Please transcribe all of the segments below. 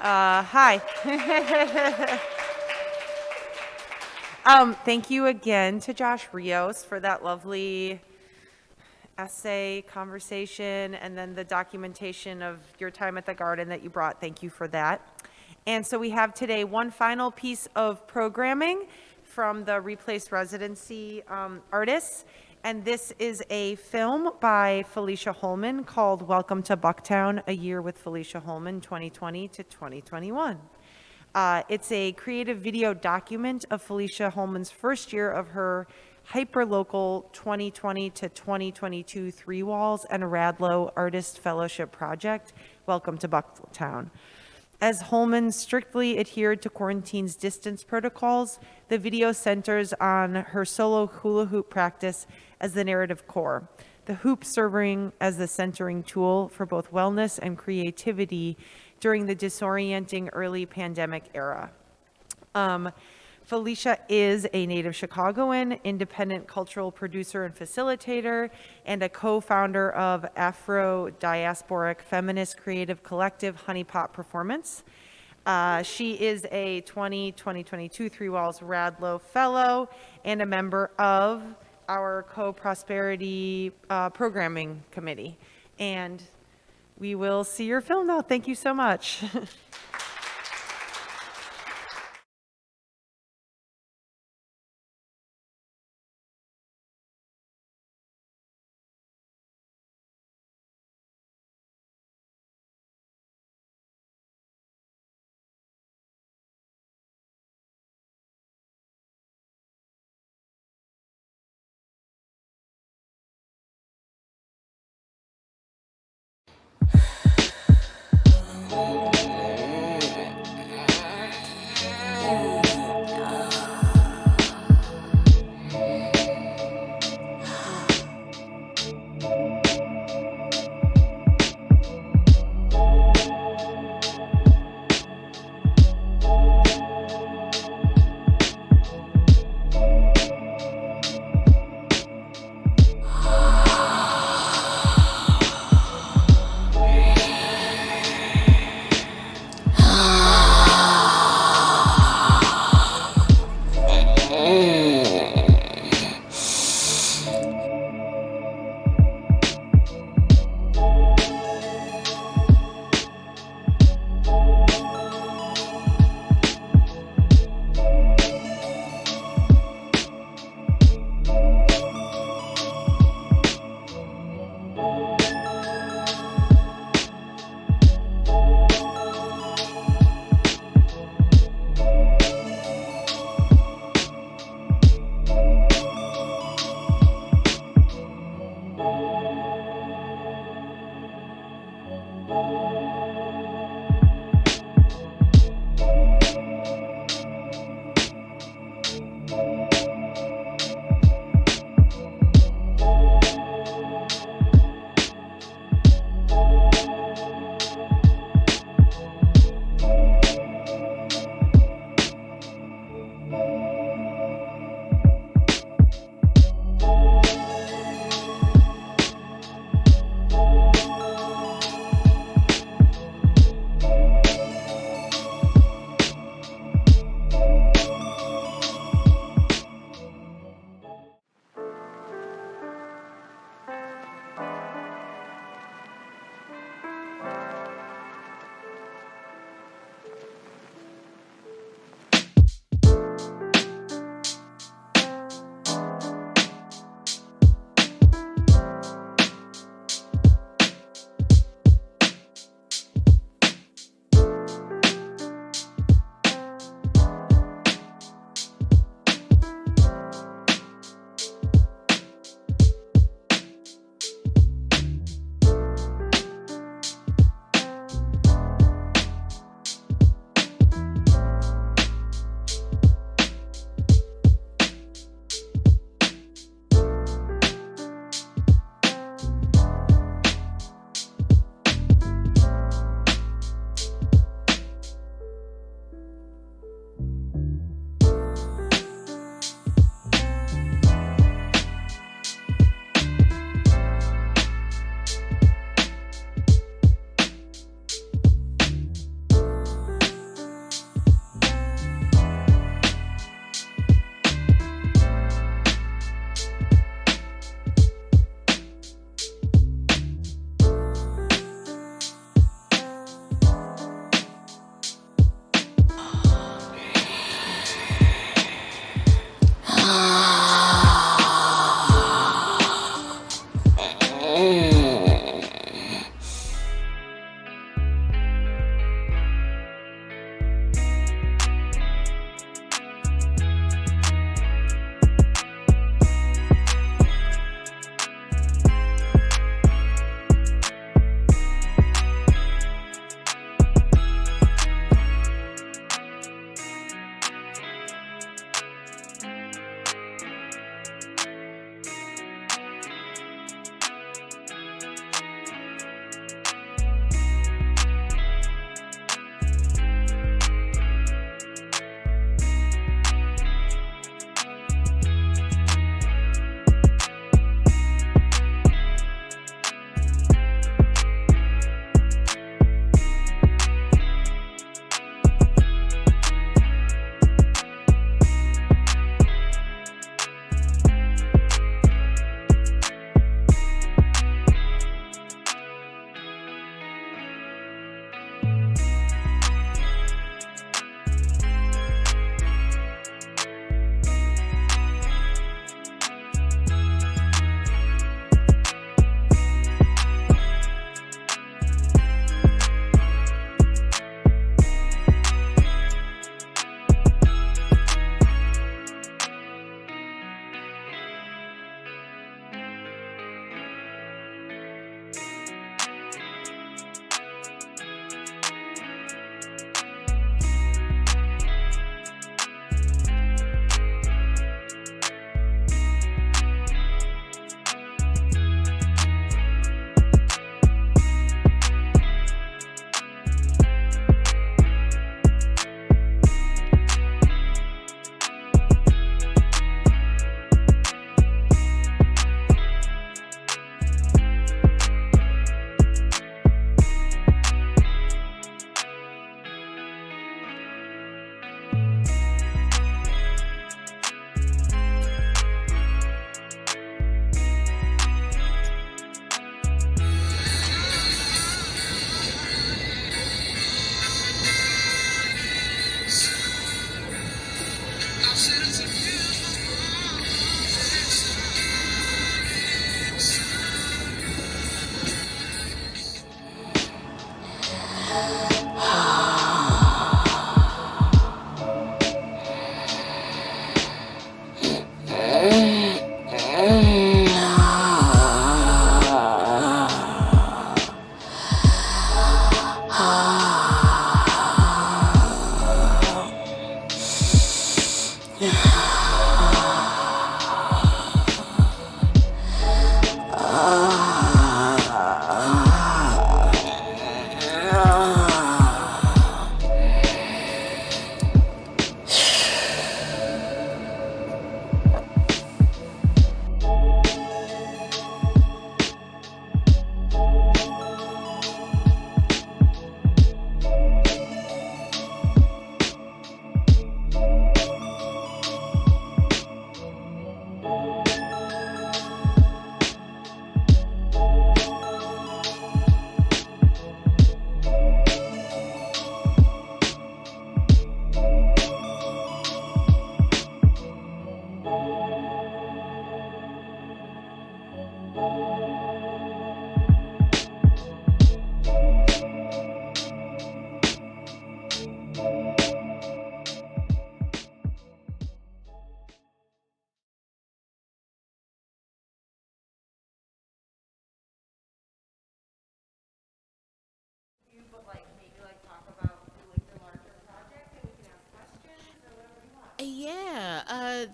Hi. Thank you again to Josh Rios for that lovely essay conversation and then the documentation of your time at the garden that you brought. Thank you for that. And so we have today one final piece of programming from the Replaced Residency artists. And this is a film by Felicia Holman called Welcome to Bucktown, A Year with Felicia Holman, 2020 to 2021. It's a creative video document of Felicia Holman's first year of her hyperlocal 2020 to 2022 Threewalls and RaDLOW Artist Fellowship Project, Welcome to Bucktown. As Holman strictly adhered to quarantine's distance protocols, the video centers on her solo hula hoop practice as the narrative core, the hoop serving as the centering tool for both wellness and creativity during the disorienting early pandemic era. Felicia is a native Chicagoan, independent cultural producer and facilitator, and a co-founder of Afro-diasporic feminist creative collective Honeypot Performance. She is a 2022 Threewalls RaDLOW Fellow and a member of our Co-Prosperity Programming Committee. And we will see your film now. Thank you so much.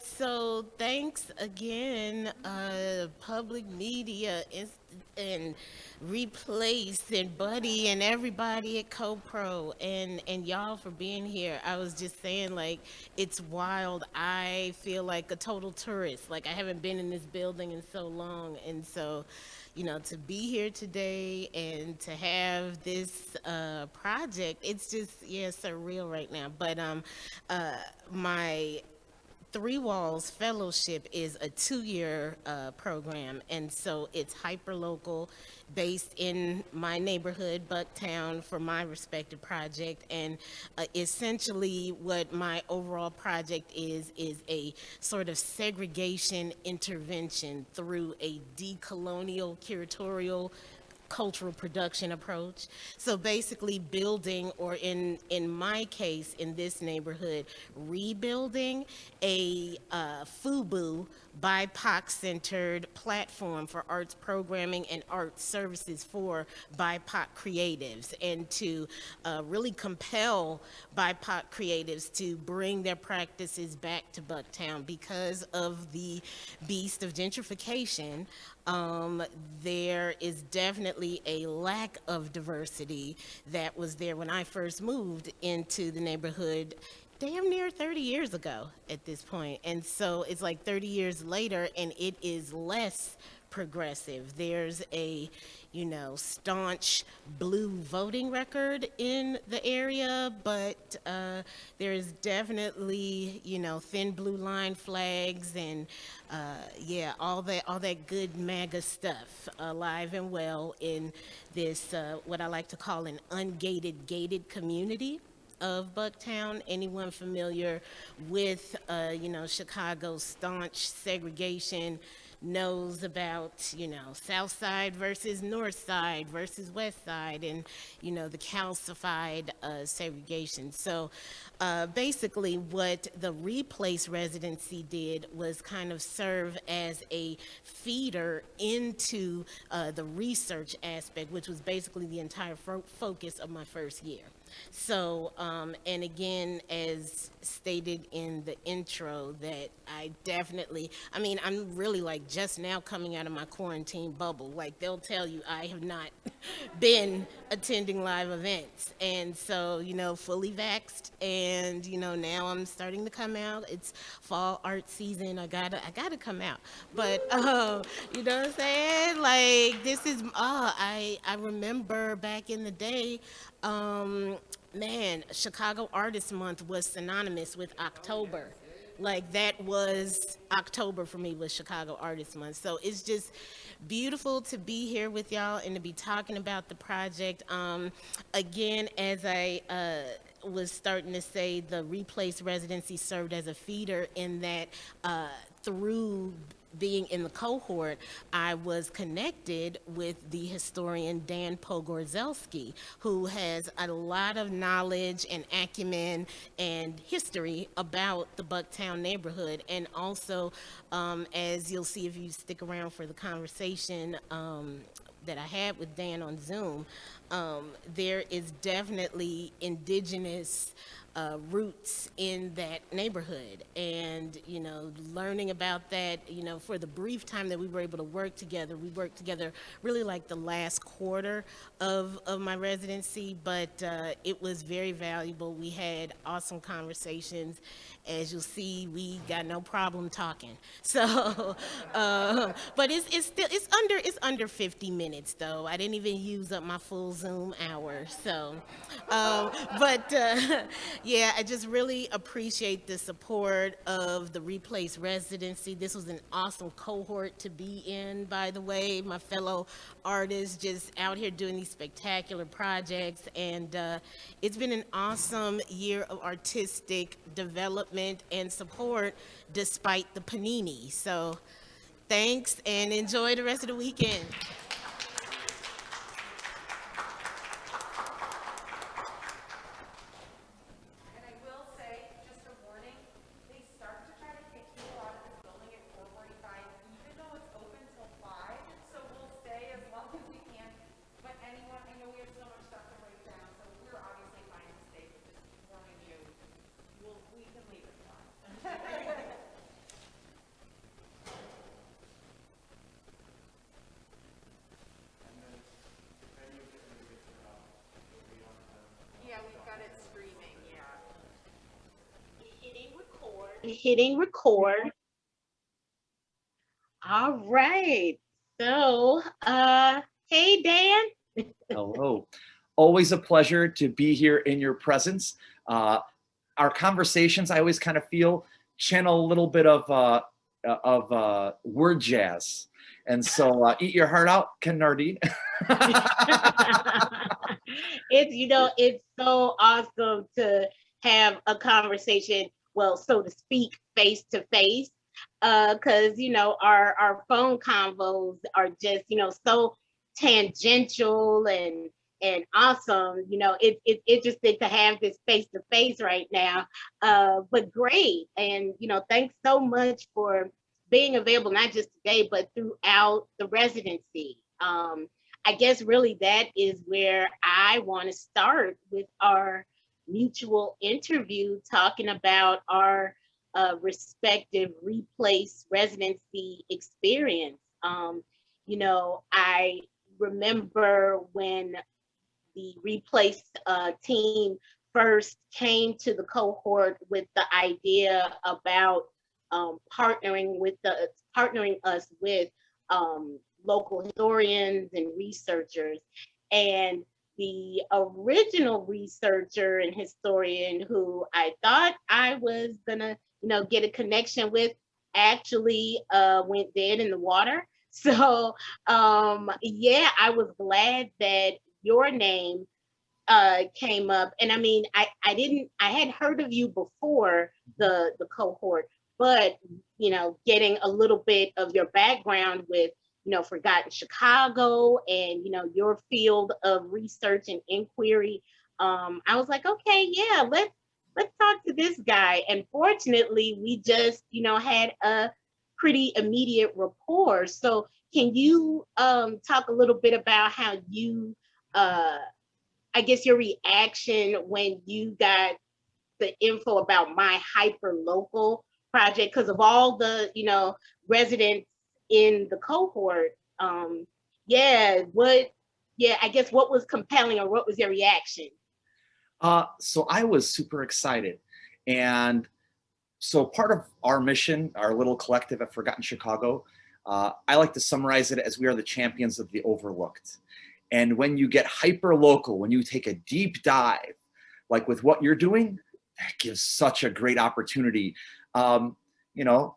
So thanks again, public media and Replace and Buddy and everybody at CoPro and y'all for being here. I was just saying, like, it's wild. I feel like a total tourist. Like, I haven't been in this building in so long, and so, to be here today and to have this project, it's just, yeah, surreal right now. But my Threewalls Fellowship is a 2-year program, and so it's hyperlocal, based in my neighborhood, Bucktown, for my respective project. And essentially, what my overall project is a sort of segregation intervention through a decolonial curatorial cultural production approach. So basically building, or in my case, in this neighborhood, rebuilding a FUBU BIPOC-centered platform for arts programming and art services for BIPOC creatives, and to really compel BIPOC creatives to bring their practices back to Bucktown because of the beast of gentrification. There is definitely a lack of diversity that was there when I first moved into the neighborhood damn near 30 years ago at this point. And so it's like 30 years later, and it is less progressive. There's a, staunch blue voting record in the area, but there is definitely, thin blue line flags and yeah, all that good MAGA stuff alive and well in this what I like to call an ungated gated community of Bucktown. Anyone familiar with, Chicago's staunch segregation knows about, South Side versus North Side versus West Side, and, the calcified segregation. So basically what the Replace Residency did was kind of serve as a feeder into the research aspect, which was basically the entire focus of my first year. So, and again, as stated in the intro, that I'm really like just now coming out of my quarantine bubble. Like, they'll tell you I have not been attending live events. And so, fully vaxxed, and, now I'm starting to come out. It's fall art season. I gotta come out. But, you know what I'm saying? Like, this is, I remember back in the day, man, Chicago Artist Month was synonymous with October. Like, that was October for me, was Chicago Artist Month. So it's just beautiful to be here with y'all and to be talking about the project. Again, as I was starting to say, the Replace Residency served as a feeder in that through being in the cohort, I was connected with the historian Dan Pogorzelski, who has a lot of knowledge and acumen and history about the Bucktown neighborhood. And also, as you'll see if you stick around for the conversation that I had with Dan on Zoom, there is definitely indigenous roots in that neighborhood. And, learning about that, for the brief time that we were able to work together, we worked together really like the last quarter of my residency, but it was very valuable. We had awesome conversations. As you'll see, we got no problem talking. So, but it's under 50 minutes though. I didn't even use up my full Zoom hour. So, but yeah, I just really appreciate the support of the Replace Residency. This was an awesome cohort to be in, by the way. My fellow artists just out here doing these spectacular projects, and it's been an awesome year of artistic development and support despite the panini. So thanks, and enjoy the rest of the weekend. And I will say, just a warning, they start to try to kick people out of this building at 4:45, even though it's open till 5. So we'll stay as long as we can. But anyone, I know we have so much stuff to break down, so we're obviously fine to stay, but just warning you, we can leave at 5. hitting record. All right. So, hey Dan. Hello. Always a pleasure to be here in your presence. Our conversations, I always kind of feel, channel a little bit of word jazz. And so eat your heart out, Ken Nardine. It's so awesome to have a conversation, well, so to speak, face to face. Because our phone convos are just so tangential and awesome. It's just good to have this face to face right now. But great, and thanks so much for being available, not just today but throughout the residency. I guess really that is where I want to start with our mutual interview, talking about our respective replace residency experience. I remember when the replace team first came to the cohort with the idea about partnering us with local historians and researchers. And the original researcher and historian who I thought I was gonna, get a connection with actually went dead in the water. So yeah, I was glad that your name came up. And I mean, I had heard of you before the cohort, but getting a little bit of your background with Forgotten Chicago and your field of research and inquiry, I was like, okay, yeah, let's talk to this guy. And fortunately, we just had a pretty immediate rapport. So can you talk a little bit about how you I guess your reaction when you got the info about my hyperlocal project, because of all the residents in the cohort. I guess what was compelling, or what was your reaction? So I was super excited. And so part of our mission, our little collective at Forgotten Chicago, I like to summarize it as we are the champions of the overlooked. And when you get hyper local, when you take a deep dive, like with what you're doing, that gives such a great opportunity. You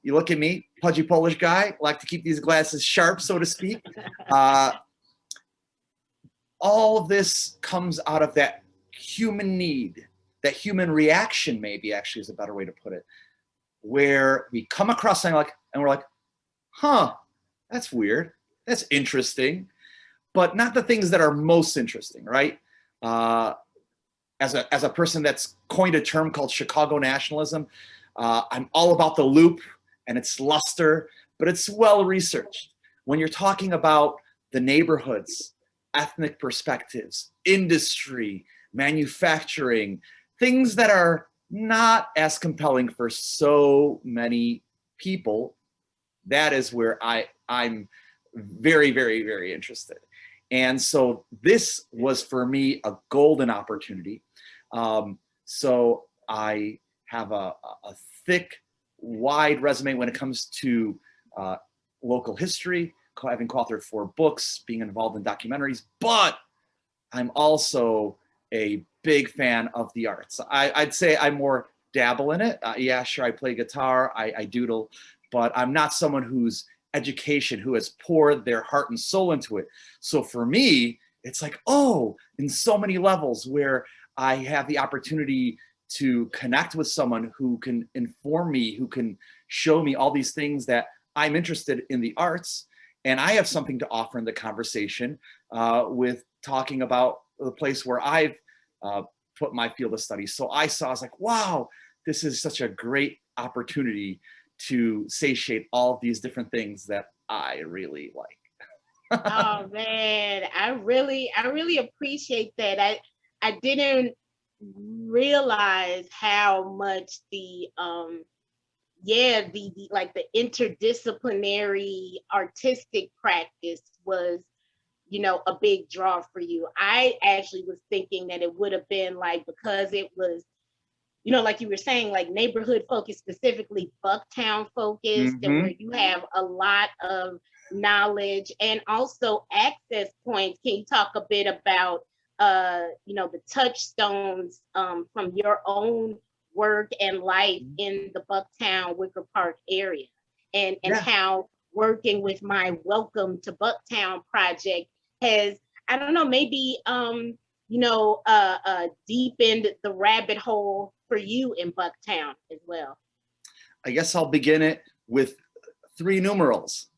look at me, pudgy Polish guy, like to keep these glasses sharp, so to speak. All of this comes out of that human need, that human reaction, maybe actually is a better way to put it, where we come across something and we're like, huh, that's weird, that's interesting. But not the things that are most interesting, right? As a person that's coined a term called Chicago nationalism, I'm all about the loop and its luster, but it's well researched. When you're talking about the neighborhoods, ethnic perspectives, industry, manufacturing, things that are not as compelling for so many people, that is where I'm very, very, very interested. And so this was for me a golden opportunity. So I have a thick, wide resume when it comes to local history, having co-authored 4 books, being involved in documentaries, but I'm also a big fan of the arts. I'd say I more dabble in it. Yeah, sure, I play guitar, I doodle, but I'm not someone who's education, who has poured their heart and soul into it. So for me, it's like, oh, in so many levels where I have the opportunity to connect with someone who can inform me, who can show me all these things that I'm interested in the arts. And I have something to offer in the conversation with talking about the place where I've put my field of study. So I was like, wow, this is such a great opportunity to satiate all of these different things that I really like. Oh man, I really appreciate that. I didn't realize how much the like the interdisciplinary artistic practice was a big draw for you. I actually was thinking that it would have been like, because it was you know, like you were saying, like neighborhood focused, specifically Bucktown focused, and where you have a lot of knowledge and also access points. Can you talk a bit about, you know, the touchstones from your own work and life in the Bucktown Wicker Park area, and Yeah. how working with my Welcome to Bucktown project has, I don't know, maybe you know, deepened the rabbit hole for you in Bucktown as well? I guess I'll begin it with 3 numerals,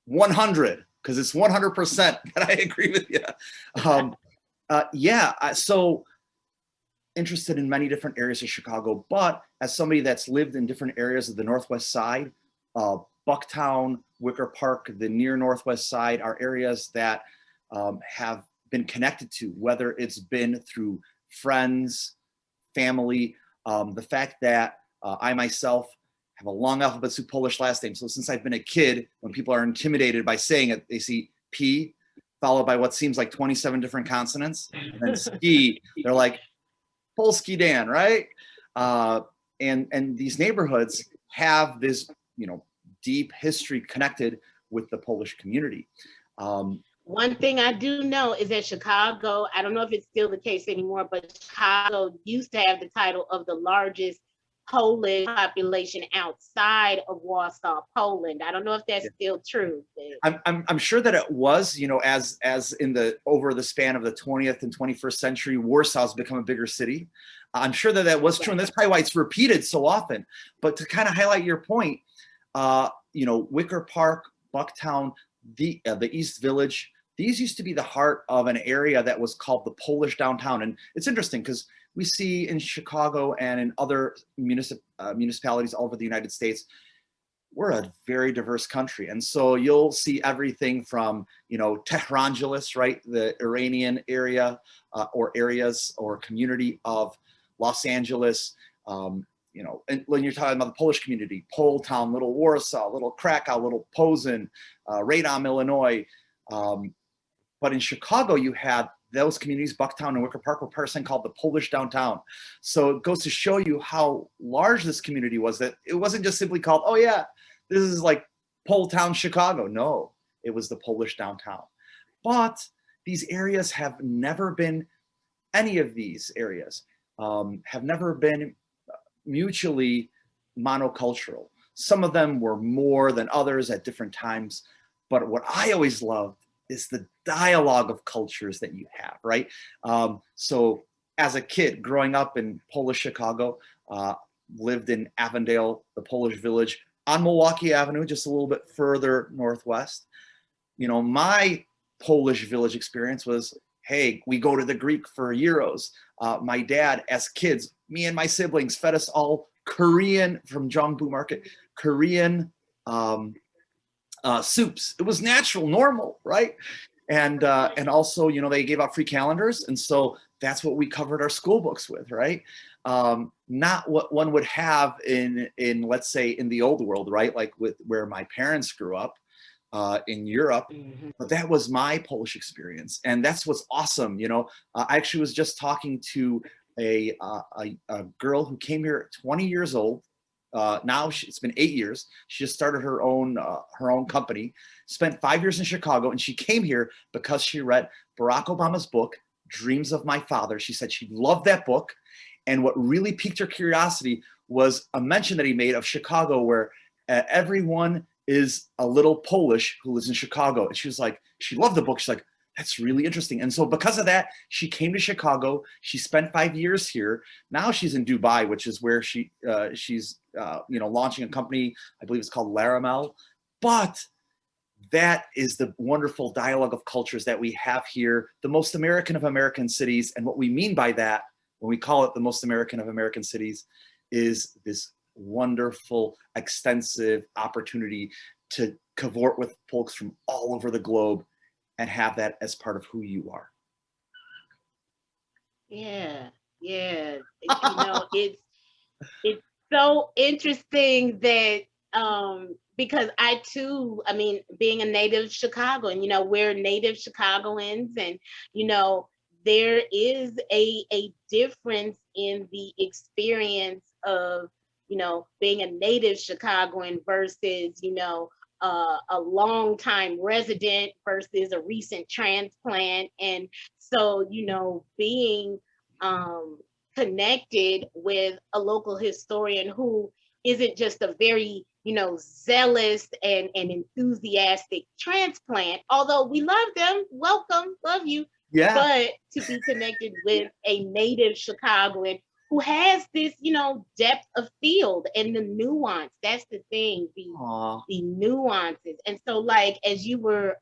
100, because it's 100% that I agree with you. So interested in many different areas of Chicago, but as somebody that's lived in different areas of the Northwest Side, Bucktown, Wicker Park, the near Northwest Side are areas that have been connected to, whether it's been through friends, family, the fact that I myself have a long alphabet soup Polish last name. So since I've been a kid, when people are intimidated by saying it, they see P followed by what seems like 27 different consonants, and then ski, they're like, Polski Dan, right? And these neighborhoods have this, you know, deep history connected with the Polish community. One thing I do know is that Chicago, I don't know if it's still the case anymore, but Chicago used to have the title of the largest Polish population outside of Warsaw, Poland. I don't know if that's still true. I'm sure that it was, you know, as in the over the span of the 20th and 21st century, Warsaw's become a bigger city. I'm sure that that was true, and that's probably why it's repeated so often. But to kind of highlight your point, you know, Wicker Park, Bucktown, the East Village, these used to be the heart of an area that was called the Polish downtown. And it's interesting because we see in Chicago and in other municipalities all over the United States, we're a very diverse country. And so you'll see everything from, you know, Tehrangeles, right? The Iranian area or areas or community of Los Angeles, you know, and when you're talking about the Polish community, Poletown, Little Warsaw, Little Krakow, Little Posen, RaDLOW, Illinois. But in Chicago, you had those communities, Bucktown and Wicker Park, were person called the Polish downtown. So it goes to show you how large this community was, that it wasn't just simply called, oh yeah, this is like Poletown, Chicago. No, it was the Polish downtown. But these areas have never been, any of these areas have never been mutually monocultural. Some of them were more than others at different times. But what I always loved is the dialogue of cultures that you have, right? So as a kid growing up in Polish Chicago, lived in Avondale, the Polish village, on Milwaukee Avenue, just a little bit further northwest. You know, my Polish village experience was, hey, we go to the Greek for gyros. My dad, as kids, me and my siblings fed us all Korean, from Jongbu Market, Korean soups. It was natural, normal, right? And also, you know, they gave out free calendars, and so that's what we covered our school books with, right? Not what one would have in let's say in the old world, right? Like with where my parents grew up in Europe. But that was my Polish experience, and that's what's awesome. You know, I actually was just talking to a girl who came here at 20 years old. Now it's been 8 years. She just started her own company, spent 5 years in Chicago, and she came here because she read Barack Obama's book, Dreams of My Father. She said she loved that book. And what really piqued her curiosity was a mention that he made of Chicago, where everyone is a little Polish who lives in Chicago. And she was like, she loved the book. She's like, that's really interesting. And so because of that, she came to Chicago. She spent 5 years here. Now she's in Dubai, which is where she's you know, launching a company. I believe it's called Laramel. But that is the wonderful dialogue of cultures that we have here, the most American of American cities. And what we mean by that, when we call it the most American of American cities, is this wonderful, extensive opportunity to cohort with folks from all over the globe and have that as part of who you are. Yeah. You know, it's so interesting that because I too, I mean, being a native Chicagoan, you know, we're native Chicagoans, and you know, there is a difference in the experience of, you know, being a native Chicagoan versus, you know, a longtime resident versus a recent transplant. And so, you know, being connected with a local historian who isn't just a very, you know, zealous and enthusiastic transplant, although we love them, welcome, love you, Yeah. but to be connected with a native Chicagoan who has this, you know, depth of field and the nuance. That's the thing, Aw. the nuances. And so, like, as you were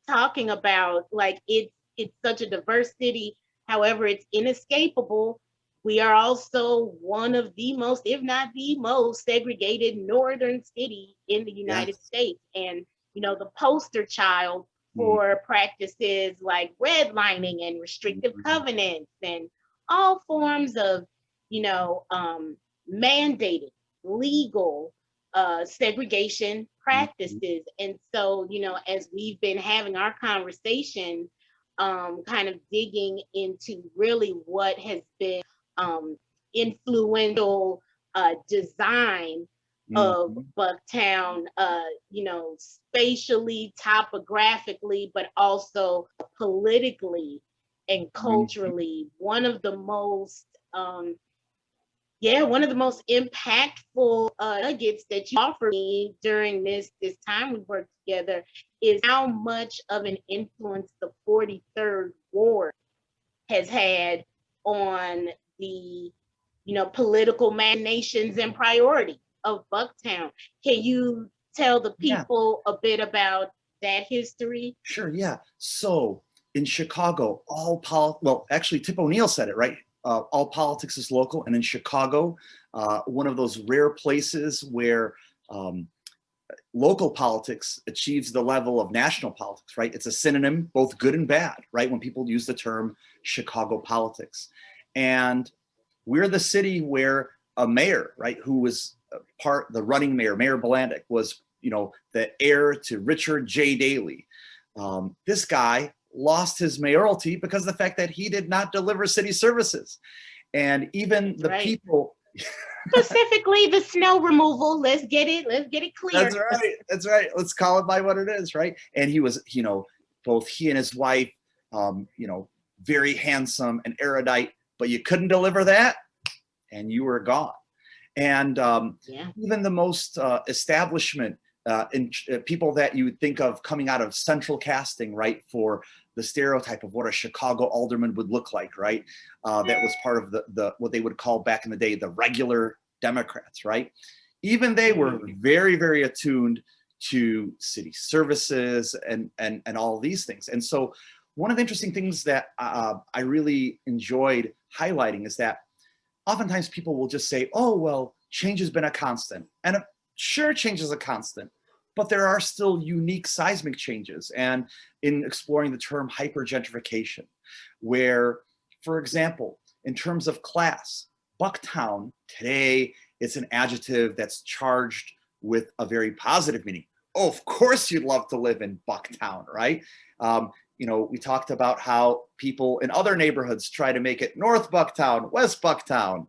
talking about, like, it's such a diverse city, however, it's inescapable. We are also one of the most, if not the most, segregated northern city in the United Yes. States. And, you know, the poster child Mm. for practices like redlining and restrictive Mhm. covenants and all forms of, you know, mandated legal segregation practices. And so, you know, as we've been having our conversation, kind of digging into really what has been influential design of Mhm. Bucktown, you know, spatially, topographically, but also politically and Mhm. culturally. One of the most, one of the most impactful nuggets that you offered me during this time we worked together is how much of an influence the 43rd Ward has had on the, you know, political machinations and priority of Bucktown. Can you tell the Yeah. people a bit about that history? Sure, yeah. So in Chicago, well, actually, Tip O'Neill said it, right? All politics is local. And in Chicago, one of those rare places where um, local politics achieves the level of national politics, right? It's a synonym, both good and bad, right? When people use the term Chicago politics. And we're the city where a mayor, right, who was the running mayor, Mayor Blandick, was, you know, the heir to Richard J. Daley. This guy lost his mayoralty because of the fact that he did not deliver city services. And even the Right. people. Specifically the snow removal. Let's get it clear. That's right. That's right. Let's call it by what it is, right? And he was, you know, both he and his wife, you know, very handsome and erudite, but you couldn't deliver that and you were gone. And Yeah. even the most establishment people that you would think of coming out of central casting, right, for the stereotype of what a Chicago alderman would look like, right? That was part of the what they would call back in the day the regular Democrats, right? Even they were very, very attuned to city services and all of these things. And so one of the interesting things that I really enjoyed highlighting is that oftentimes people will just say, oh, well, change has been a constant. And sure, change is a constant, but there are still unique seismic changes. And in exploring the term hypergentrification, where, for example, in terms of class, Bucktown today, it's an adjective that's charged with a very positive meaning. Oh, of course you'd love to live in Bucktown, right? You know, we talked about how people in other neighborhoods try to make it North Bucktown, West Bucktown,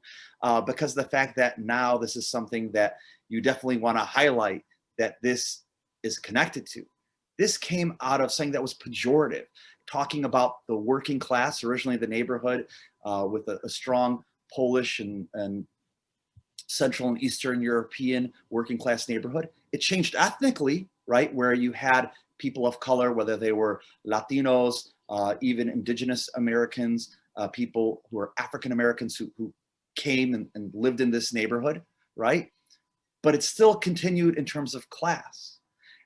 because of the fact that now this is something that you definitely want to highlight that this is connected to. This came out of something that was pejorative, talking about the working class, originally the neighborhood with a strong Polish and Central and Eastern European working class neighborhood. It changed ethnically, right, where you had people of color, whether they were Latinos, even indigenous Americans, people who are African Americans who came and lived in this neighborhood, right? But it still continued in terms of class.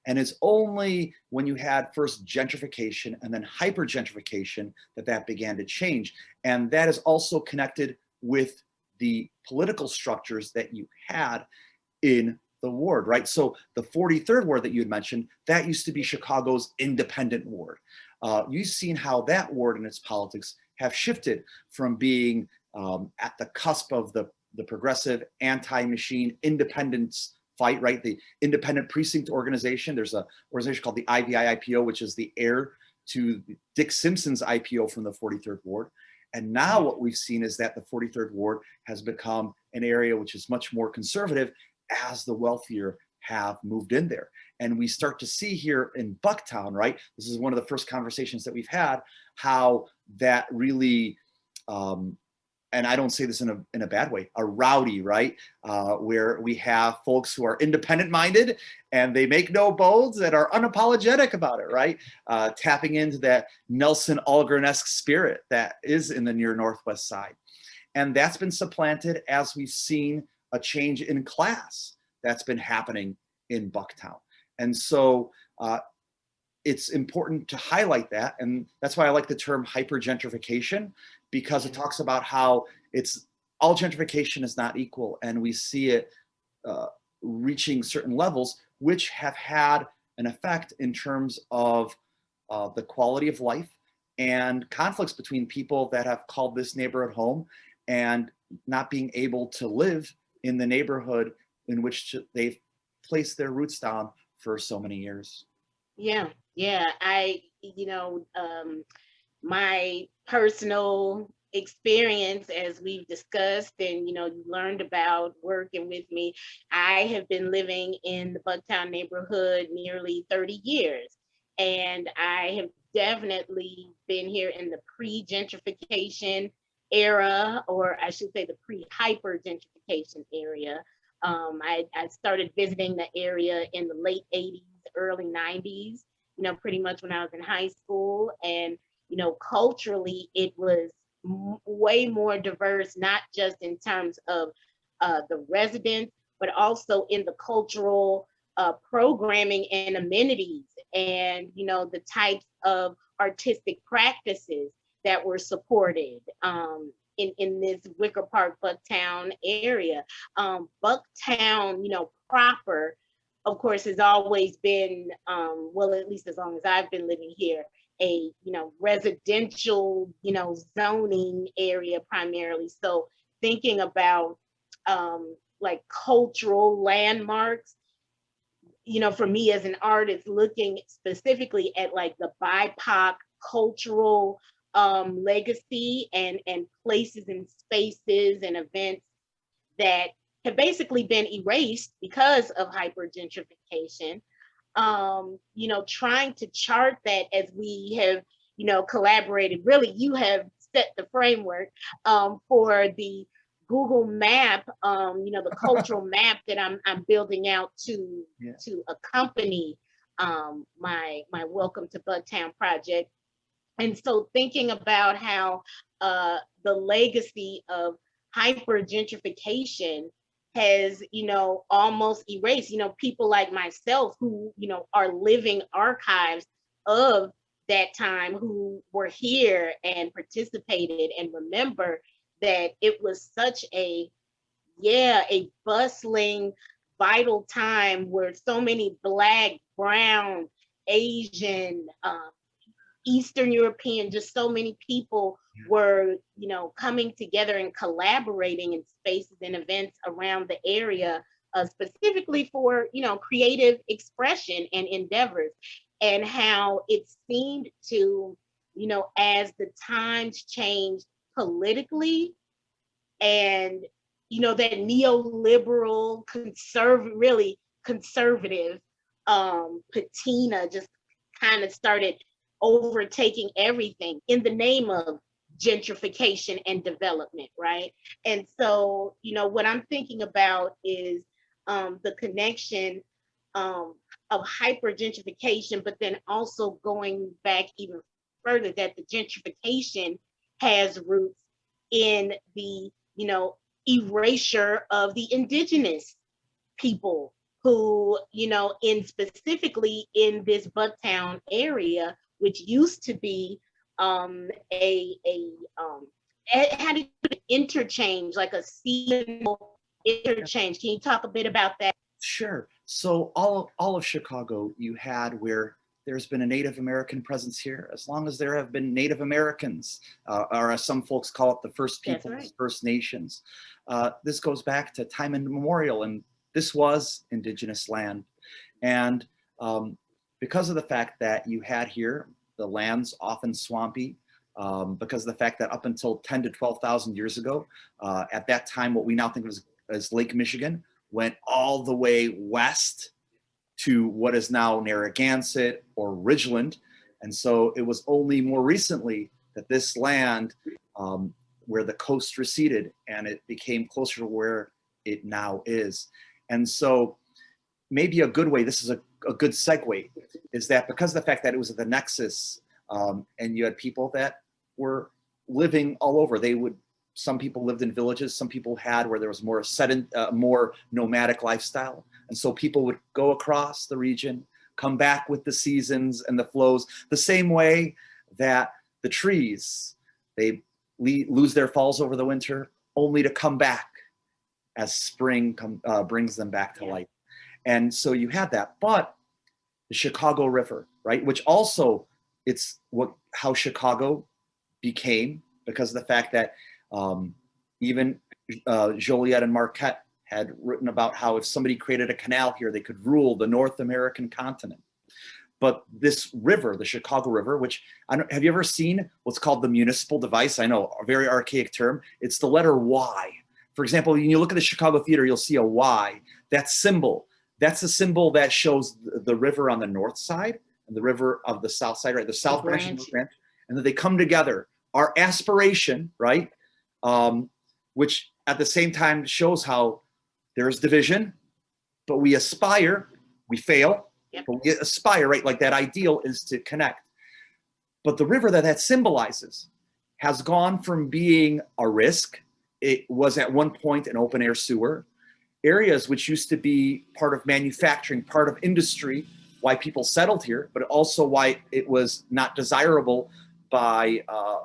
And it's only when you had first gentrification and then hypergentrification that began to change. And that is also connected with the political structures that you had in the ward, right? So the 43rd ward that you had mentioned, that used to be Chicago's independent ward. You've seen how that ward and its politics have shifted from being at the cusp of the progressive anti-machine independence fight, right? The Independent Precinct Organization. There's an organization called the IVIIPO, which is the heir to Dick Simpson's IPO from the 43rd Ward. And now what we've seen is that the 43rd Ward has become an area which is much more conservative as the wealthier have moved in there. And we start to see here in Bucktown, right? This is one of the first conversations that we've had, how that really, and I don't say this in a bad way, a rowdy, right? Where we have folks who are independent minded and they make no bones and are unapologetic about it, right? Tapping into that Nelson Algren-esque spirit that is in the near Northwest side. And that's been supplanted as we've seen a change in class that's been happening in Bucktown. And so it's important to highlight that. And that's why I like the term hypergentrification, because it talks about how it's all gentrification is not equal. And we see it reaching certain levels, which have had an effect in terms of the quality of life and conflicts between people that have called this neighborhood home and not being able to live in the neighborhood in which they've placed their roots down for so many years. Yeah, my personal experience, as we've discussed and you learned about working with me, I have been living in the Bucktown neighborhood nearly 30 years, and I have definitely been here in the pre-gentrification era, or I should say the pre-hyper gentrification area. I started visiting the area in the late 80s, early 90s, pretty much when I was in high school. And, culturally, it was way more diverse, not just in terms of the residents, but also in the cultural programming and amenities and, the types of artistic practices that were supported in this Wicker Park, Bucktown area. Bucktown, proper, of course, has always been, well, at least as long as I've been living here, a, residential, zoning area primarily. So thinking about like cultural landmarks, for me as an artist, looking specifically at like the BIPOC cultural legacy and places and spaces and events that have basically been erased because of hypergentrification. Trying to chart that as we have, collaborated. Really, you have set the framework for the Google map, the cultural map that I'm building out to accompany my Welcome to Bucktown project. And so thinking about how the legacy of hyper gentrification has, almost erased, people like myself who, are living archives of that time, who were here and participated and remember that it was such a bustling, vital time where so many Black, Brown, Asian, Eastern European, just so many people were, coming together and collaborating in spaces and events around the area, specifically for, creative expression and endeavors, and how it seemed to, as the times changed politically and, that neoliberal, really conservative patina just kind of started overtaking everything in the name of gentrification and development, right? And so, what I'm thinking about is the connection of hyper gentrification, but then also going back even further, that the gentrification has roots in the, erasure of the indigenous people who, in specifically in this Bucktown area, which used to be it had an interchange, like a seasonal interchange. Can you talk a bit about that? Sure. So all of Chicago, you had where there's been a Native American presence here, as long as there have been Native Americans, or as some folks call it, the First Peoples, right. First Nations. This goes back to time immemorial, and this was indigenous land. And because of the fact that you had here the land's often swampy because of the fact that up until 10 to 12,000 years ago, at that time, what we now think of as Lake Michigan went all the way west to what is now Narragansett or Ridgeland. And so it was only more recently that this land, where the coast receded and it became closer to where it now is. And so maybe a good way, this is a good segue, is that because of the fact that it was at the nexus, and you had people that were living all over, some people lived in villages, some people had where there was more more nomadic lifestyle. And so people would go across the region, come back with the seasons and the flows, the same way that the trees, they lose their falls over the winter, only to come back as spring brings them back to life. And so you had that. But the Chicago River, right, which also it's how Chicago became, because of the fact that even Joliet and Marquette had written about how if somebody created a canal here, they could rule the North American continent. But this river, the Chicago River, which have you ever seen what's called the municipal device? I know, a very archaic term. It's the letter Y. For example, when you look at the Chicago Theater, you'll see a Y. That symbol, that's the symbol that shows the river on the north side and the river of the south side, right? The south branch and the north branch. And then they come together. Our aspiration, right? Which at the same time shows how there's division, but we aspire, we fail, but we aspire, right? Like that ideal is to connect. But the river that symbolizes has gone from being a risk. It was at one point an open air sewer. Areas which used to be part of manufacturing, part of industry, why people settled here, but also why it was not desirable by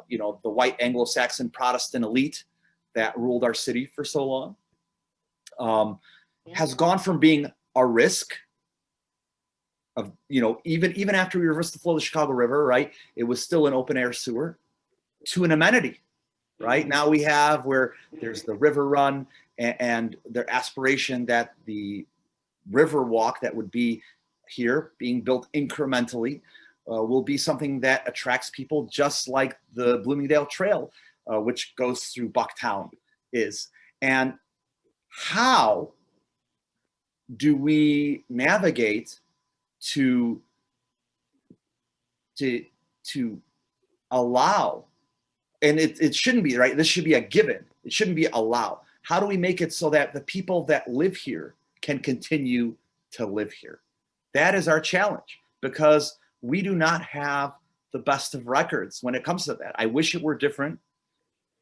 the white Anglo-Saxon Protestant elite that ruled our city for so long, has gone from being a risk of, even after we reversed the flow of the Chicago River, right, it was still an open air sewer, to an amenity, right? Now we have where there's the river run and their aspiration that the river walk that would be here being built incrementally will be something that attracts people, just like the Bloomingdale Trail, which goes through Bucktown is. And how do we navigate to allow, and it shouldn't be, right? This should be a given. It shouldn't be allow. How do we make it so that the people that live here can continue to live here? That is our challenge, because we do not have the best of records when it comes to that. I wish it were different,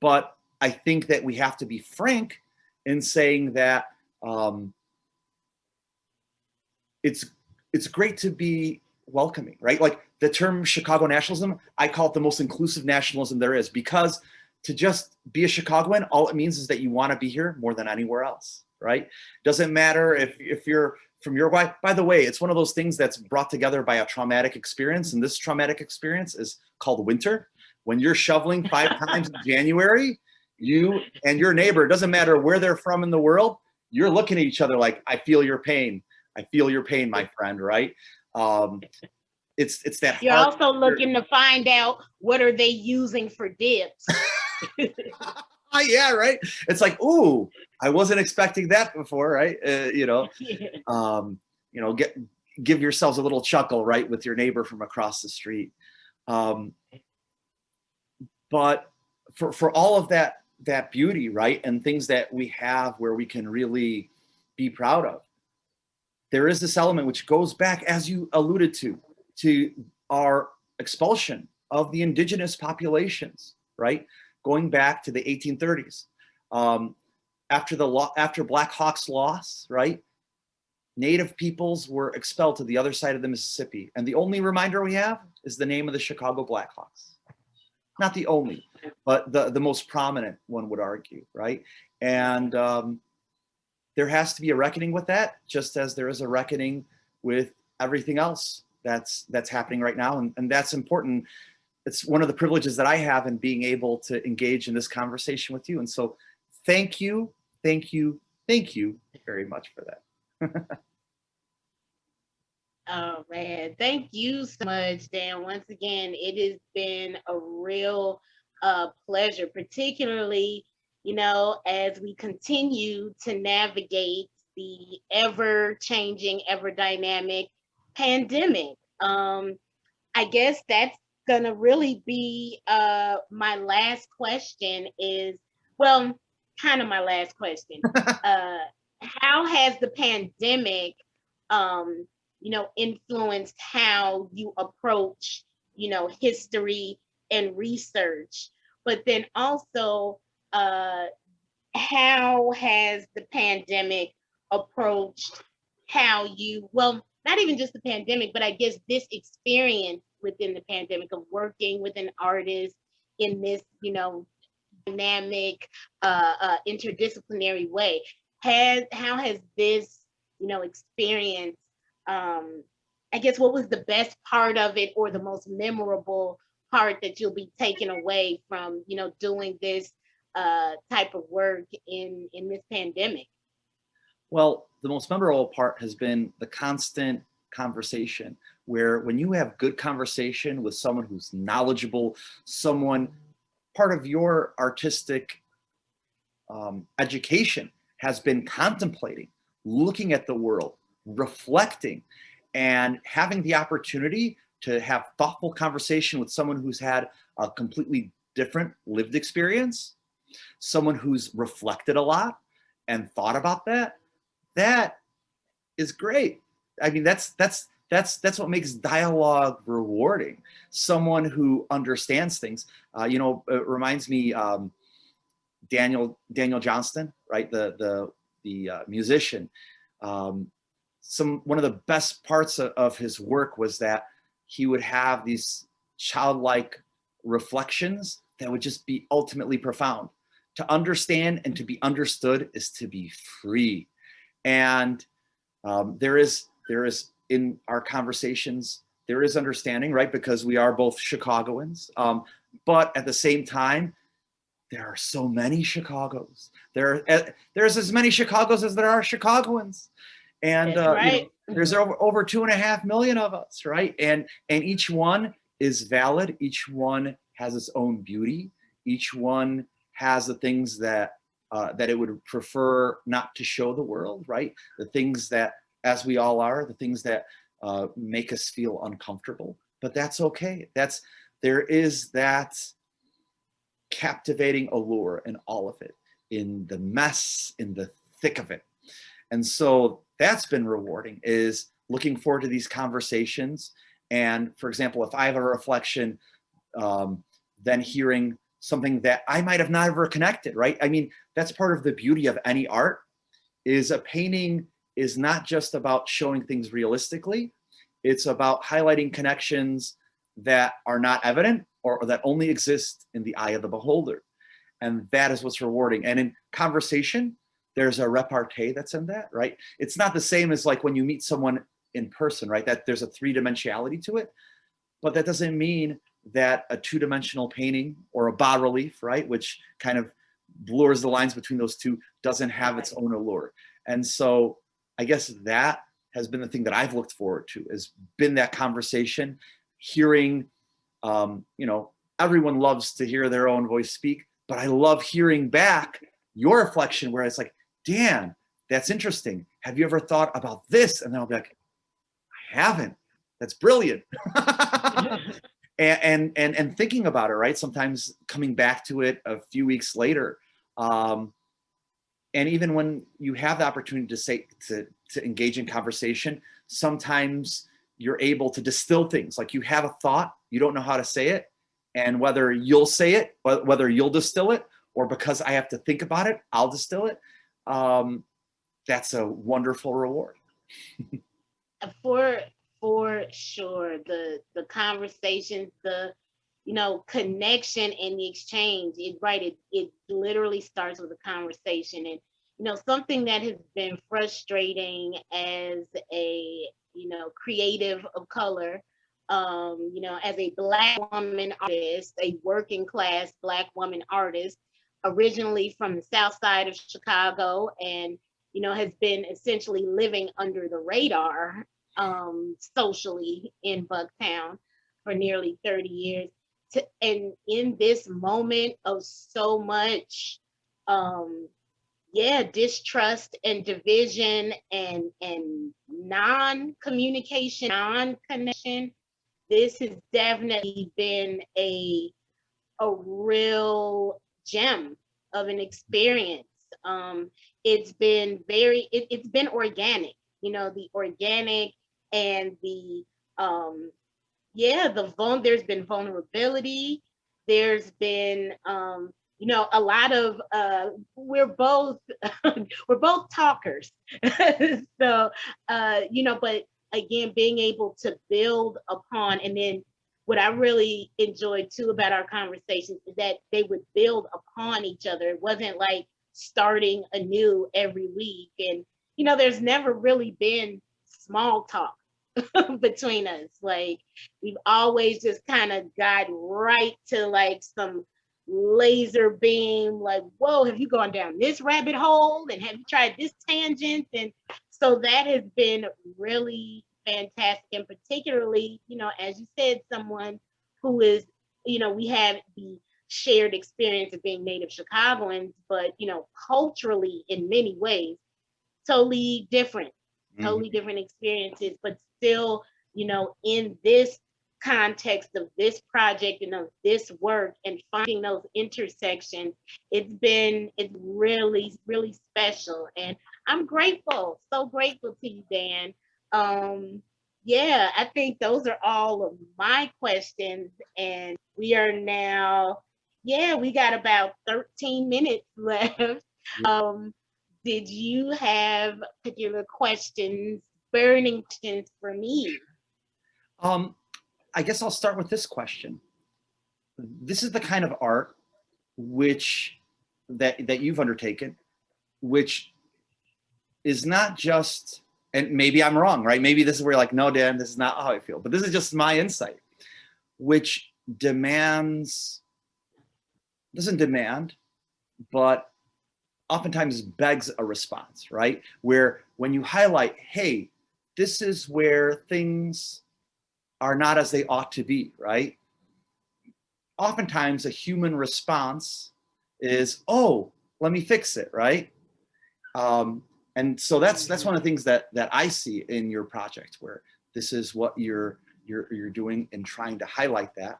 but I think that we have to be frank in saying that it's great to be welcoming, right? Like the term Chicago nationalism, I call it the most inclusive nationalism there is, because to just be a Chicagoan, all it means is that you want to be here more than anywhere else, right? Doesn't matter if you're from Uruguay. By the way, it's one of those things that's brought together by a traumatic experience, and this traumatic experience is called winter. When you're shoveling 5 times in January, you and your neighbor, it doesn't matter where they're from in the world, you're looking at each other like, I feel your pain. I feel your pain, my friend, right? It's that. You're also looking to find out what are they using for dips. Yeah, right. It's like, ooh, I wasn't expecting that before, right? Give yourselves a little chuckle, right, with your neighbor from across the street. But for all of that beauty, right, and things that we have where we can really be proud of, there is this element which goes back, as you alluded to our expulsion of the indigenous populations, right? Going back to the 1830s. After Black Hawk's loss, right? Native peoples were expelled to the other side of the Mississippi. And the only reminder we have is the name of the Chicago Blackhawks. Not the only, but the most prominent, one would argue, right? And there has to be a reckoning with that, just as there is a reckoning with everything else that's happening right now. And that's important. It's one of the privileges that I have in being able to engage in this conversation with you. And so thank you very much for that. Oh man, thank you so much, Dan. Once again, it has been a real pleasure, particularly, as we continue to navigate the ever changing, ever dynamic pandemic. I guess that's gonna really be my last question is, well, kind of my last question. Uh, how has the pandemic influenced how you approach, history and research? But then also, uh, how has the pandemic approached how you, well, not even just the pandemic, but I guess this experience within the pandemic of working with an artist in this, dynamic, interdisciplinary way. How has this, experience, um, I guess, what was the best part of it or the most memorable part that you'll be taking away from, doing this type of work in this pandemic? Well, the most memorable part has been the constant conversation, where when you have good conversation with someone who's knowledgeable, someone part of your artistic education has been contemplating, looking at the world, reflecting, and having the opportunity to have thoughtful conversation with someone who's had a completely different lived experience, someone who's reflected a lot and thought about that. That is great. I mean, that's what makes dialogue rewarding. Someone who understands things. It reminds me Daniel Johnston, right? The musician. One of the best parts of his work was that he would have these childlike reflections that would just be ultimately profound. To understand and to be understood is to be free. And there is in our conversations, there is understanding, right? Because we are both Chicagoans. But at the same time, there are so many Chicagos. There's as many Chicagos as there are Chicagoans. And That's right. there's over 2.5 million of us, right? And each one is valid. Each one has its own beauty. Each one has the things that it would prefer not to show the world, right? The things that, as we all are, the things that make us feel uncomfortable. But that's okay. There is that captivating allure in all of it, in the mess, in the thick of it. And so that's been rewarding, is looking forward to these conversations. And for example, if I have a reflection, then hearing something that I might have not ever connected, right? I mean, that's part of the beauty of any art, is a painting is not just about showing things realistically. It's about highlighting connections that are not evident or that only exist in the eye of the beholder. And that is what's rewarding. And in conversation, there's a repartee that's in that, right? It's not the same as like when you meet someone in person, right? That there's a three-dimensionality to it. But that doesn't mean that a two-dimensional painting or a bas relief, right, which kind of blurs the lines between those two, doesn't have its own allure. And so I guess that has been the thing that I've looked forward to, has been that conversation, hearing, everyone loves to hear their own voice speak, but I love hearing back your reflection where it's like, Dan, that's interesting. Have you ever thought about this? And then I'll be like, I haven't. That's brilliant. and thinking about it, right? Sometimes coming back to it a few weeks later. And even when you have the opportunity to engage in conversation, sometimes you're able to distill things. Like you have a thought, you don't know how to say it, and whether you'll say it, whether you'll distill it, or because I have to think about it, I'll distill it. That's a wonderful reward. For sure, the conversations, the connection and the exchange, it literally starts with a conversation. And something that has been frustrating as a creative of color, as a Black woman artist, a working class Black woman artist, originally from the South Side of Chicago, and has been essentially living under the radar socially in Bucktown for nearly 30 years. And in this moment of so much, distrust and division and non-communication, non-connection, this has definitely been a real gem of an experience. It's been it's been organic, the organic and there's been vulnerability. There's been, a lot of, we're both, we're both talkers. So, but again, being able to build upon, and then what I really enjoyed too about our conversations is that they would build upon each other. It wasn't like starting anew every week. And, there's never really been small talk between us. Like, we've always just kind of got right to like some laser beam, like, whoa, have you gone down this rabbit hole? And have you tried this tangent? And so that has been really fantastic. And particularly, as you said, someone who is, we have the shared experience of being native Chicagoans, but, culturally in many ways, totally different, totally different experiences, but still, in this context of this project and of this work and finding those intersections, it's really, really special. And I'm grateful, so grateful to you, Dan. I think those are all of my questions. And we are now, we got about 13 minutes left. Did you have particular questions, burning questions for me? I guess I'll start with this question. This is the kind of art that you've undertaken, which is not just, and maybe I'm wrong, right? Maybe this is where you're like, no, Dan, this is not how I feel, but this is just my insight, which doesn't demand, but oftentimes begs a response, right? Where when you highlight, hey, this is where things are not as they ought to be, right? Oftentimes a human response is, oh, let me fix it, right? And so that's one of the things that I see in your project, where this is what you're doing and trying to highlight that.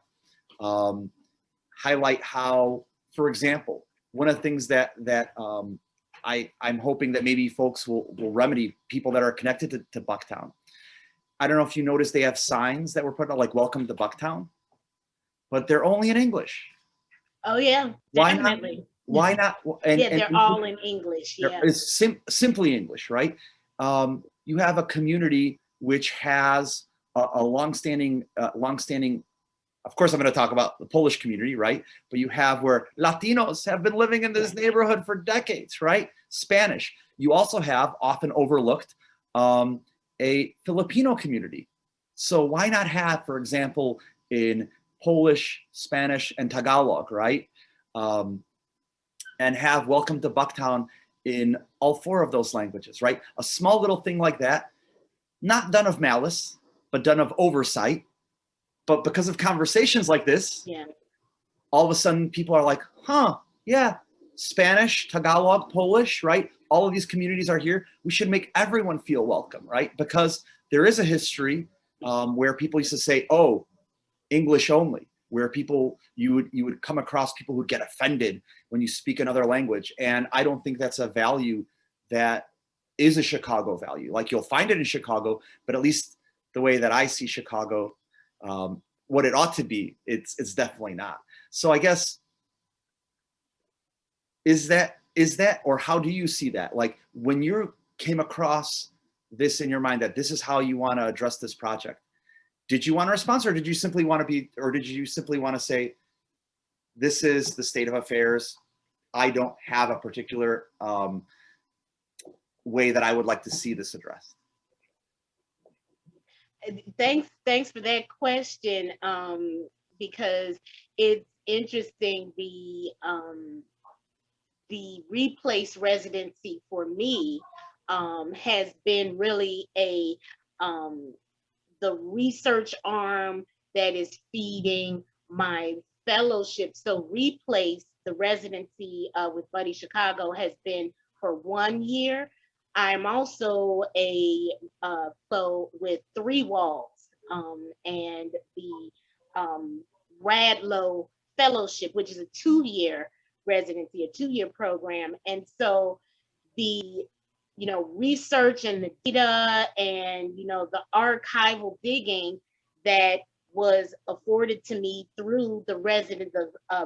Highlight how, for example, one of the things that I'm hoping that maybe folks will remedy, people that are connected to Bucktown. I don't know if you noticed, they have signs that were put out like "Welcome to Bucktown," but they're only in English. Oh yeah, definitely. Why not? They're all in English. Yeah, it's simply English, right? You have a community which has a longstanding. Of course, I'm going to talk about the Polish community, right? But you have where Latinos have been living in this neighborhood for decades, right? Spanish. You also have, often overlooked, a Filipino community. So why not have, for example, in Polish, Spanish, and Tagalog, right? And have "Welcome to Bucktown" in all four of those languages, right? A small little thing like that, not done of malice, but done of oversight. But because of conversations like this, all of a sudden people are like, huh, yeah, Spanish, Tagalog, Polish, right? All of these communities are here. We should make everyone feel welcome, right? Because there is a history where people used to say, oh, English only, where you would come across people who get offended when you speak another language. And I don't think that's a value that is a Chicago value. Like, you'll find it in Chicago, but at least the way that I see Chicago, what it ought to be, it's definitely not. So I guess, is that, or how do you see that? Like, when you came across this in your mind, that this is how you want to address this project, did you want a response, or did you simply want to say, this is the state of affairs, I don't have a particular way that I would like to see this addressed? Thanks for that question, because it's interesting. The Replace residency for me has been really a the research arm that is feeding my fellowship. So Replace, the residency with Buddy Chicago, has been for 1 year. I'm also a fellow with Threewalls and the RaDLOW fellowship, which is a 2-year residency, a 2-year program. And so the research and the data and the archival digging that was afforded to me through the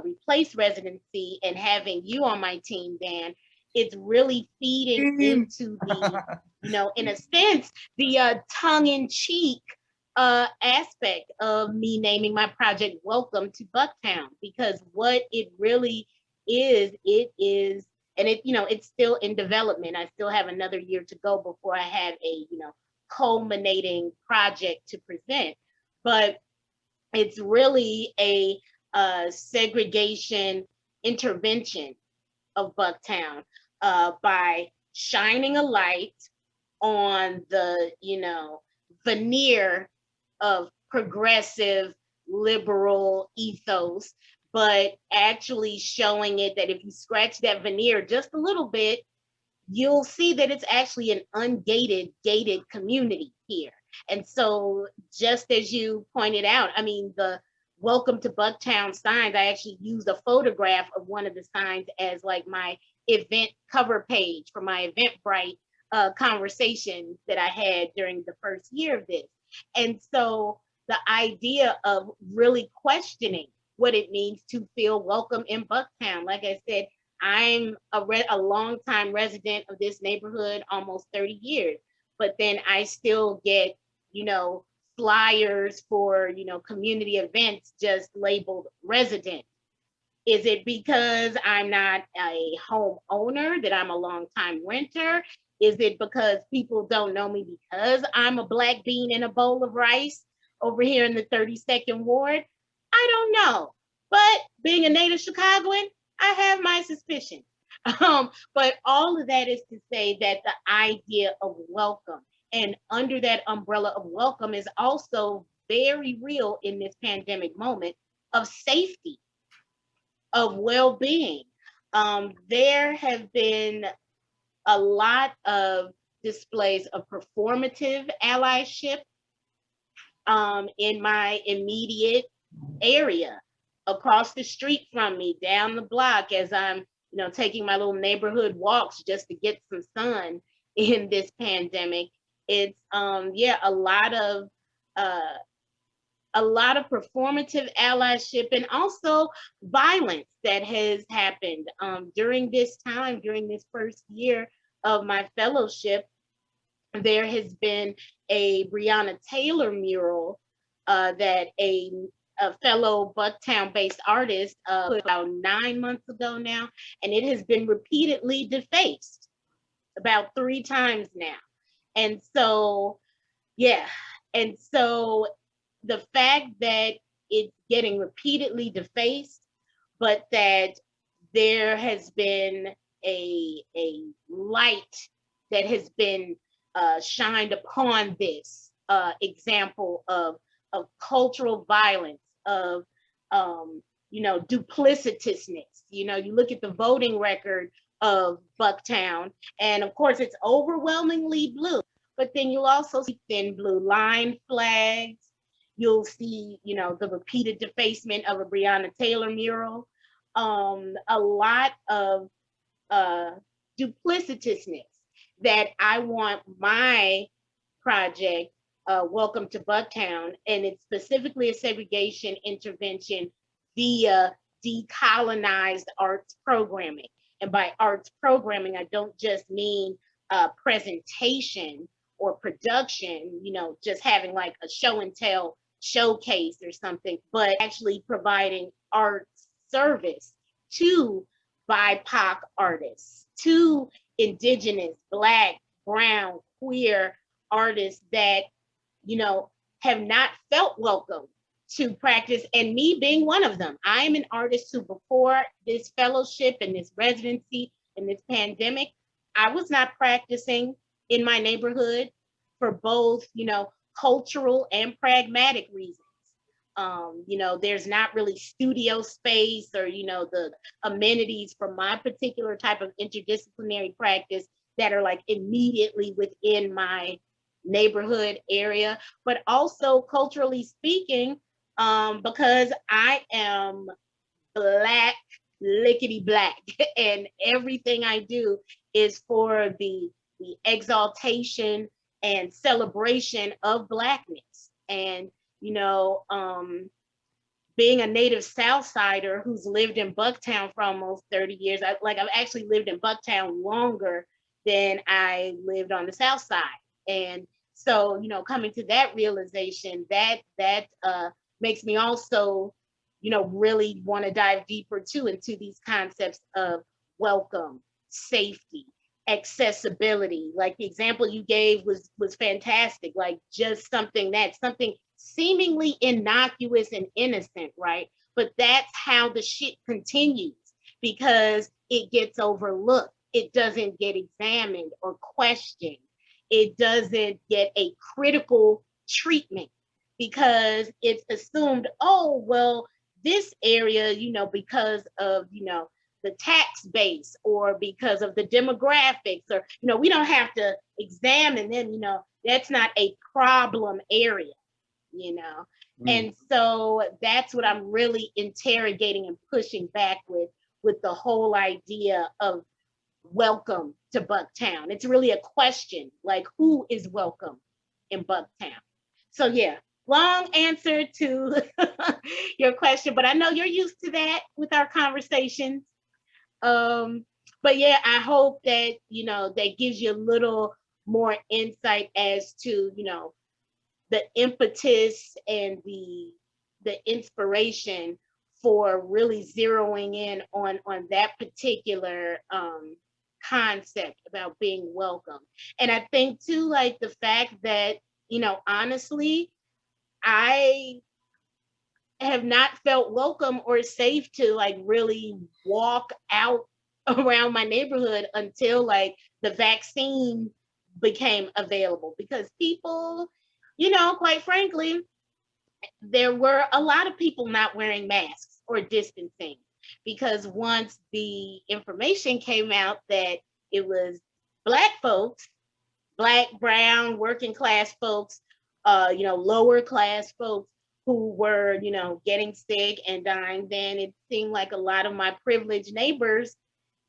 Replace residency and having you on my team, Dan, it's really feeding into the in a sense the tongue-in-cheek aspect of me naming my project Welcome to Bucktown, because what it really is, it is, and it's still in development. I still have another year to go before I have a culminating project to present, but it's really a segregation intervention of Bucktown by shining a light on the veneer of progressive liberal ethos, but actually showing it that if you scratch that veneer just a little bit, you'll see that it's actually an ungated, gated community here. And so just as you pointed out, I mean, the Welcome to Bucktown signs, I actually used a photograph of one of the signs as like my event cover page for my Eventbrite conversation that I had during the first year of this. And so the idea of really questioning what it means to feel welcome in Bucktown. Like I said, I'm a longtime resident of this neighborhood, almost 30 years, but then I still get, flyers for, community events just labeled resident. Is it because I'm not a homeowner, that I'm a longtime renter? Is it because people don't know me because I'm a Black bean in a bowl of rice over here in the 32nd Ward? I don't know. But being a native Chicagoan, I have my suspicions. But all of that is to say that the idea of welcome, and under that umbrella of welcome, is also very real in this pandemic moment, of safety, of well-being. There have been a lot of displays of performative allyship in my immediate area, across the street from me, down the block, as I'm taking my little neighborhood walks just to get some sun in this pandemic. It's a lot of performative allyship, and also violence that has happened during this time, during this first year of my fellowship. There has been a Breonna Taylor mural that a fellow Bucktown-based artist put about 9 months ago now, and it has been repeatedly defaced about 3 times now. And so, and so the fact that it's getting repeatedly defaced, but that there has been a light that has been shined upon this example of cultural violence, of duplicitousness. You look at the voting record of Bucktown, and of course it's overwhelmingly blue, but then you'll also see thin blue line flags. You'll see, the repeated defacement of a Breonna Taylor mural, a lot of duplicitousness that I want my project, Welcome to Bucktown, and it's specifically a segregation intervention via decolonized arts programming. And by arts programming, I don't just mean presentation or production, just having like a show and tell showcase or something, but actually providing arts service to BIPOC artists, to Indigenous, Black, Brown, queer artists that, have not felt welcome to practice, and me being one of them. I am an artist who, before this fellowship and this residency and this pandemic, I was not practicing in my neighborhood for both, cultural and pragmatic reasons. There's not really studio space or, the amenities for my particular type of interdisciplinary practice that are like immediately within my neighborhood area, but also culturally speaking, because I am Black, lickety black, and everything I do is for the exaltation and celebration of Blackness. And being a native Southsider who's lived in Bucktown for almost 30 years, I've actually lived in Bucktown longer than I lived on the South Side. And so, coming to that realization, that makes me also, really want to dive deeper too into these concepts of welcome, safety, accessibility. Like the example you gave was fantastic. Like just something seemingly innocuous and innocent, right? But that's how the shit continues because it gets overlooked. It doesn't get examined or questioned. It doesn't get a critical treatment because it's assumed, oh, well, this area, because of, the tax base or because of the demographics or, we don't have to examine them, that's not a problem area, And so that's what I'm really interrogating and pushing back with the whole idea of welcome to Bucktown. It's really a question, like who is welcome in Bucktown? So yeah, long answer to your question, but I know you're used to that with our conversations. But yeah, I hope that, that gives you a little more insight as to, the impetus and the inspiration for really zeroing in on that particular concept about being welcome. And I think too, like the fact that, honestly, I have not felt welcome or safe to like really walk out around my neighborhood until like the vaccine became available because people, quite frankly, there were a lot of people not wearing masks or distancing because once the information came out that it was Black folks, Black, brown, working class folks, lower class folks who were, getting sick and dying, then it seemed like a lot of my privileged neighbors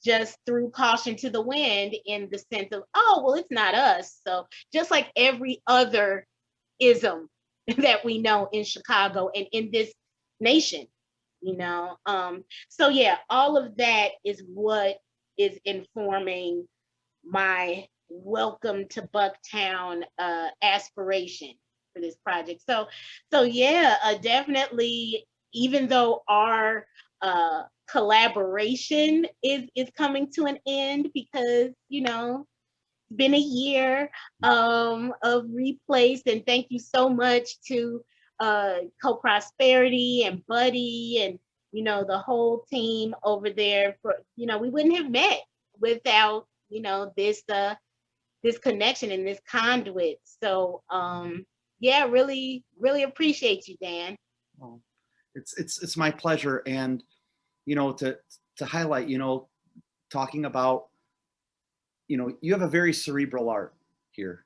just threw caution to the wind in the sense of, oh, well, it's not us. So just like every other ism that we know in Chicago and in this nation, So yeah, all of that is what is informing my welcome to Bucktown aspiration for this project. So yeah, definitely, even though our collaboration is coming to an end because, been a year of Replace, and thank you so much to Co-Prosperity and Buddy and the whole team over there. For we wouldn't have met without this connection and this conduit. So yeah, really appreciate you, Dan. Well, it's my pleasure, and to highlight, talking about, you have a very cerebral art here,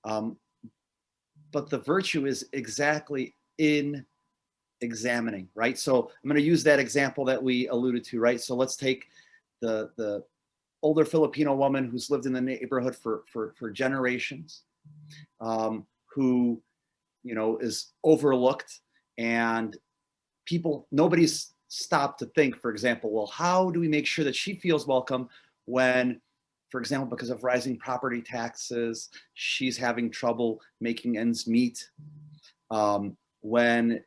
but the virtue is exactly in examining, right? So I'm going to use that example that we alluded to, right? So let's take the older Filipino woman who's lived in the neighborhood for generations, who, is overlooked, and nobody's stopped to think, for example, well, how do we make sure that she feels welcome when, for example, because of rising property taxes, she's having trouble making ends meet, when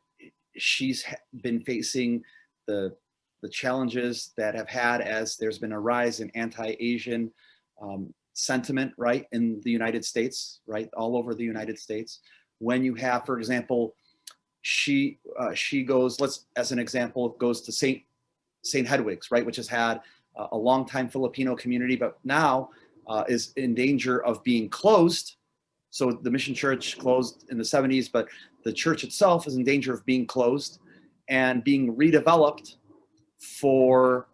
she's been facing the challenges that have had as there's been a rise in anti-Asian sentiment, right, in the United States, right, all over the United States. When you have, for example, she goes, as an example, goes to St. Hedwig's, right, which has had a long time Filipino community, but now is in danger of being closed. So the mission church closed in the 70s, but the church itself is in danger of being closed and being redeveloped for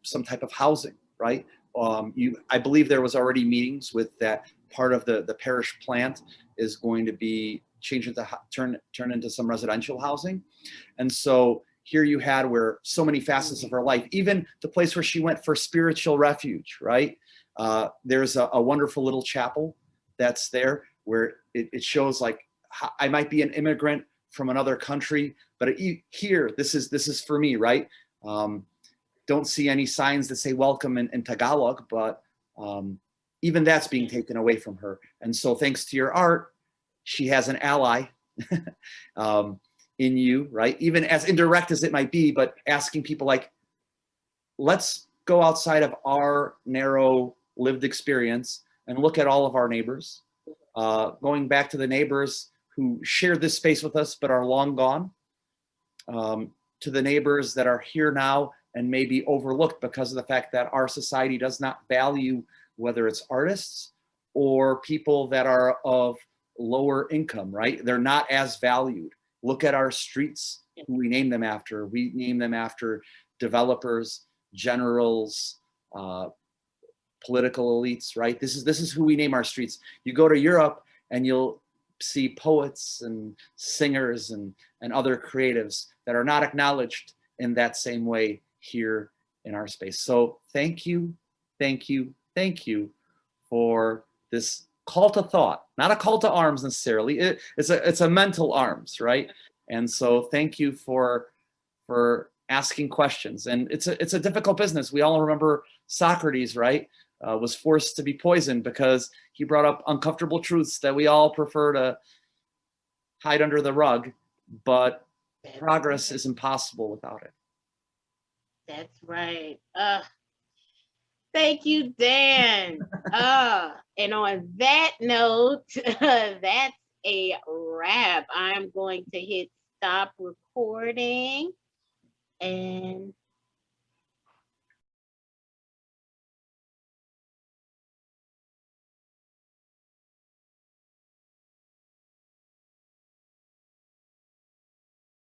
some type of housing, right? I believe there was already meetings with that part of the parish plant is going to be changed into turn into some residential housing. And so here you had where so many facets of her life, even the place where she went for spiritual refuge, right? There's a wonderful little chapel that's there where it shows like I might be an immigrant from another country, but here, this is for me, right? Don't see any signs that say welcome in Tagalog, but even that's being taken away from her. And so thanks to your art, she has an ally in you, right? Even as indirect as it might be, but asking people like, let's go outside of our narrow lived experience and look at all of our neighbors, going back to the neighbors who share this space with us but are long gone, to the neighbors that are here now and may be overlooked because of the fact that our society does not value whether it's artists or people that are of lower income, right? They're not as valued. Look at our streets, who we name them after. We name them after developers, generals, political elites, right? This is who we name our streets. You go to Europe and you'll see poets and singers and other creatives that are not acknowledged in that same way here in our space. So thank you, thank you, thank you for this call to thought, not a call to arms necessarily. It's a mental arms, right? And so thank you for asking questions. And it's a difficult business. We all remember Socrates, right? Was forced to be poisoned because he brought up uncomfortable truths that we all prefer to hide under the rug, but progress is impossible without it. That's right. Thank you, Dan. And on that note, that's a wrap. I'm going to hit stop recording and